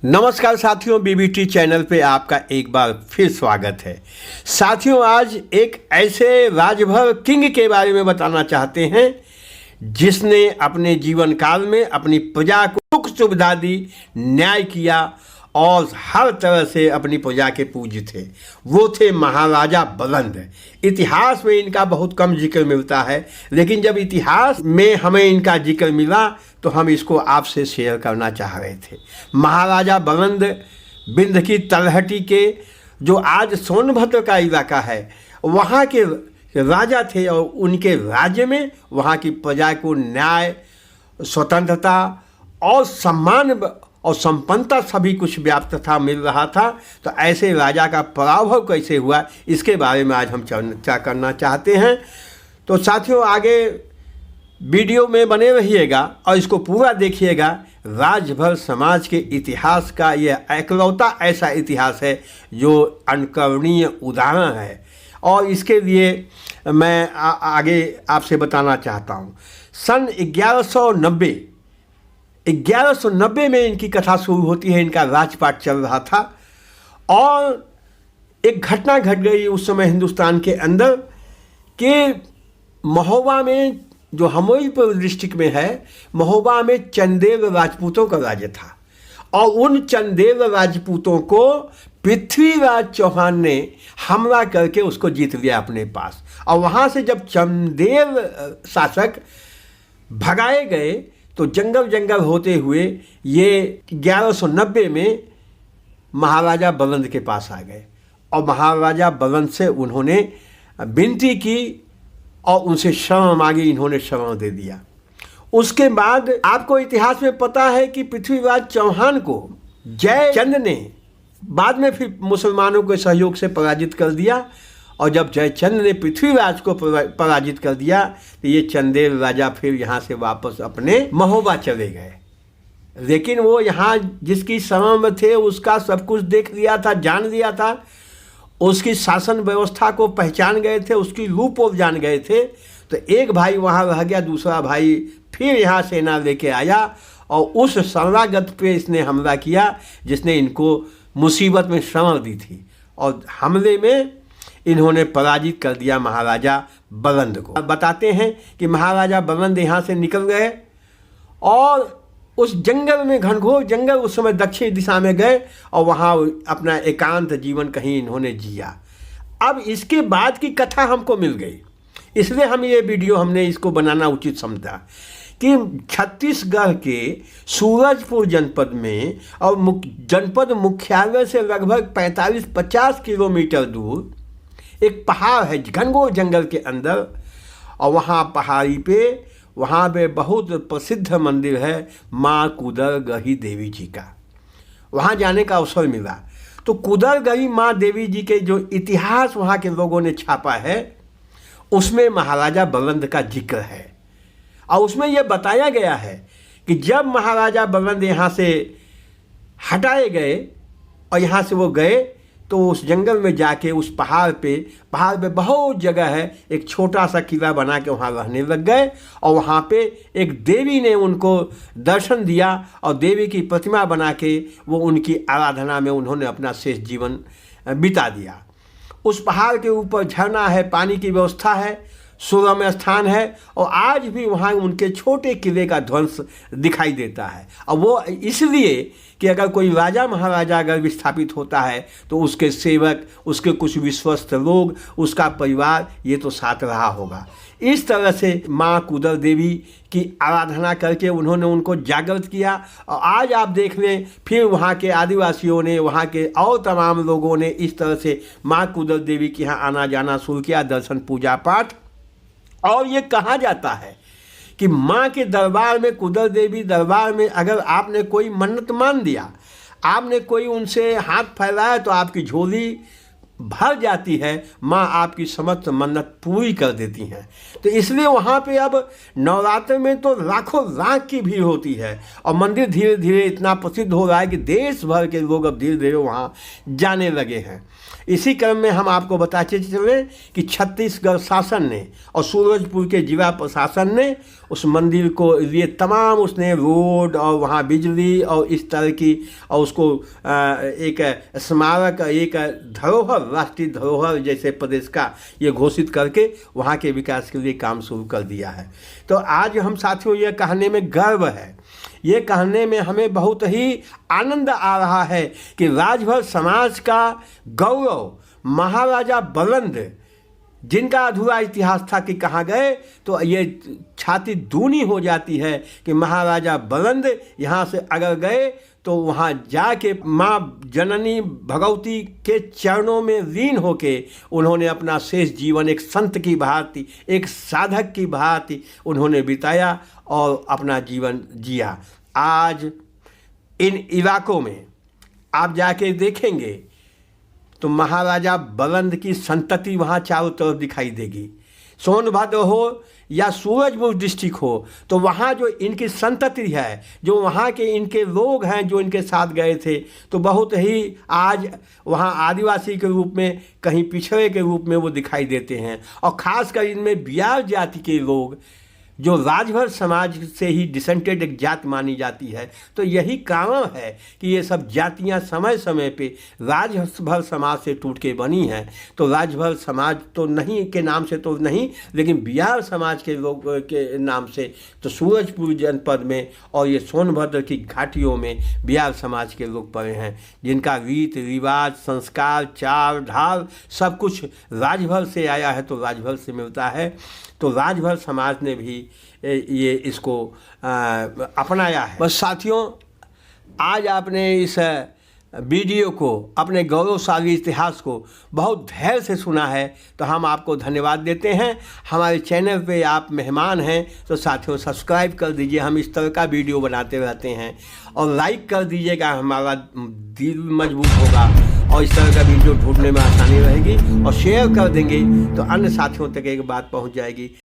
नमस्कार साथियों, BBT channel पे आपका एक बार फिर स्वागत है। साथियों, आज एक ऐसे राजभर किंग के बारे में बताना चाहते हैं जिसने अपने जीवन काल में अपनी प्रजा को सुख सुविधा दी, न्याय किया और हर तरह से अपनी प्रजा के पूज्य थे। वो थे महाराजा बलंद। इतिहास में इनका बहुत कम जिक्र मिलता है, लेकिन जब इतिहास में हमें इनका जिक्र मिला तो हम इसको आपसे शेयर करना चाह रहे थे। महाराजा बलंद बिंद की तलहटी के जो आज सोनभद्र का इलाका है वहाँ के राजा थे और उनके राज्य में वहाँ की प्रजा को न्याय, स्वतंत्रता और सम्मान और संपन्नता सभी कुछ व्याप्त था, मिल रहा था। तो ऐसे राजा का पराभव कैसे हुआ, इसके बारे में आज हम चर्चा करना चाहते हैं। तो साथियों, आगे वीडियो में बने रहिएगा और इसको पूरा देखिएगा। राजभर समाज के इतिहास का यह एकलौता ऐसा इतिहास है जो अनुकरणीय उदाहरण है और इसके लिए मैं आगे आपसे बताना चाहता हूँ। सन 1190 में इनकी कथा शुरू होती है। इनका राजपाट चल रहा था और एक घटना घट गई उस समय हिंदुस्तान के अंदर कि महोबा में, जो हमीरपुर डिस्ट्रिक्ट में है, महोबा में चंदेल राजपूतों का राज्य था और उन चंदेल राजपूतों को पृथ्वीराज चौहान ने हमला करके उसको जीत लिया अपने पास। और वहाँ से जब चंदेल शासक भगाए गए तो जंगल जंगल होते हुए ये 1190 में महाराजा बलंद के पास आ गए और महाराजा बलंद से उन्होंने विनती की और उनसे शरण मांगी। इन्होंने शरण दे दिया। उसके बाद आपको इतिहास में पता है कि पृथ्वीराज चौहान को जयचंद ने बाद में फिर मुसलमानों के सहयोग से पराजित कर दिया और जब जयचंद ने पृथ्वीराज को पराजित कर दिया तो ये चंदेल राजा फिर यहाँ से वापस अपने महोबा चले गए। लेकिन वो यहाँ जिसकी शरण में थे उसका सब कुछ देख लिया था, जान लिया था, उसकी शासन व्यवस्था को पहचान गए थे, उसकी लूपोल जान गए थे। तो एक भाई वहाँ रह गया, दूसरा भाई फिर यहाँ सेना लेके आया और उस शरणागत पे इसने हमला किया जिसने इनको मुसीबत में शरण दी थी और हमले में इन्होंने पराजित कर दिया महाराजा बलंद को। बताते हैं कि महाराजा बलंद यहाँ से निकल गए और उस जंगल में, घनघोर जंगल, उस समय दक्षिण दिशा में गए और वहाँ अपना एकांत जीवन कहीं इन्होंने जिया। अब इसके बाद की कथा हमको मिल गई, इसलिए हम ये वीडियो हमने इसको बनाना उचित समझा कि छत्तीसगढ़ के सूरजपुर जनपद में और जनपद मुख्यालय से लगभग 45-50 किलोमीटर दूर एक पहाड़ है घनघोर जंगल के अंदर और वहाँ पहाड़ी पे, वहाँ पे बहुत प्रसिद्ध मंदिर है माँ कुदरगढ़ी देवी जी का। वहाँ जाने का अवसर मिला तो कुदरगढ़ी माँ देवी जी के जो इतिहास वहाँ के लोगों ने छापा है उसमें महाराजा बलंद का जिक्र है और उसमें यह बताया गया है कि जब महाराजा बलंद यहाँ से हटाए गए और यहाँ से वो गए तो उस जंगल में जाके उस पहाड़ पे बहुत जगह है, एक छोटा सा किला बना के वहाँ रहने लग गए और वहाँ पे एक देवी ने उनको दर्शन दिया और देवी की प्रतिमा बना के वो उनकी आराधना में उन्होंने अपना शेष जीवन बिता दिया। उस पहाड़ के ऊपर झरना है, पानी की व्यवस्था है, सुरम्य स्थान है और आज भी वहाँ उनके छोटे किले का ध्वंस दिखाई देता है। और वो इसलिए कि अगर कोई राजा महाराजा अगर विस्थापित होता है तो उसके सेवक, उसके कुछ विश्वस्त लोग, उसका परिवार ये तो साथ रहा होगा। इस तरह से माँ कुदर देवी की आराधना करके उन्होंने उनको जागृत किया और आज आप देख लें फिर वहाँ के आदिवासियों ने, वहाँ के और तमाम लोगों ने इस तरह से माँ कुदर देवी के यहाँ आना जाना शुरू किया, दर्शन पूजा पाठ। और ये कहा जाता है कि माँ के दरबार में, कुदर देवी दरबार में अगर आपने कोई मन्नत मान दिया, आपने कोई उनसे हाथ फैलाया तो आपकी झोली भर जाती है, माँ आपकी समस्त मन्नत पूरी कर देती हैं। तो इसलिए वहाँ पे अब नवरात्र में तो लाखों लाख की भीड़ होती है और मंदिर धीरे धीरे इतना प्रसिद्ध हो रहा है कि देश भर के लोग अब धीरे धीरे वहाँ जाने लगे हैं। इसी क्रम में हम आपको बताते चले कि छत्तीसगढ़ शासन ने और सूरजपुर के जिला प्रशासन ने उस मंदिर को लिए तमाम उसने रोड और वहाँ बिजली और इस तरह की और उसको एक स्मारक, एक धरोहर, राष्ट्रीय धरोहर जैसे प्रदेश का ये घोषित करके वहाँ के विकास के लिए काम शुरू कर दिया है। तो आज हम साथियों ये कहने में गर्व है, ये कहने में हमें बहुत ही आनंद आ रहा है कि राजभर समाज का गौरव महाराजा बलंद, जिनका अधूरा इतिहास था कि कहाँ गए, तो ये छाती दूनी हो जाती है कि महाराजा बलंद यहाँ से अगर गए तो वहाँ जाके माँ जननी भगवती के चरणों में लीन होके उन्होंने अपना शेष जीवन एक संत की भांति, एक साधक की भांति उन्होंने बिताया और अपना जीवन जिया। आज इन इलाकों में आप जाके देखेंगे तो महाराजा बलंद की संतति वहाँ चारों तरफ दिखाई देगी। सोनभद्र हो या सूरजपुर डिस्ट्रिक्ट हो तो वहाँ जो इनकी संतति है, जो वहाँ के इनके लोग हैं जो इनके साथ गए थे, तो बहुत ही आज वहाँ आदिवासी के रूप में, कहीं पिछड़े के रूप में वो दिखाई देते हैं। और ख़ासकर इनमें बिहार जाति के लोग जो राजभर समाज से ही डिसेंटेड एक जात मानी जाती है। तो यही कारण है कि ये सब जातियां समय समय पे राजभर समाज से टूट के बनी हैं। तो राजभर समाज तो नहीं के नाम से तो नहीं, लेकिन बिहार समाज के लोग के नाम से तो सूरजपुर जनपद में और ये सोनभद्र की घाटियों में बिहार समाज के लोग पड़े हैं, जिनका रीत रिवाज, संस्कार, चाल ढाल सब कुछ राजभर से आया है, तो राजभर से मिलता है। तो राजभर समाज ने भी ये इसको अपनाया है। बस साथियों, आज आपने इस वीडियो को, अपने गौरवशाली इतिहास को बहुत धैर्य से सुना है, तो हम आपको धन्यवाद देते हैं। हमारे चैनल पे आप मेहमान हैं तो साथियों सब्सक्राइब कर दीजिए, हम इस तरह का वीडियो बनाते रहते हैं। और लाइक कर दीजिएगा, हमारा दिल मजबूत होगा और इस तरह का वीडियो ढूंढने में आसानी रहेगी। और शेयर कर देंगे तो अन्य साथियों तक एक बात पहुंच जाएगी।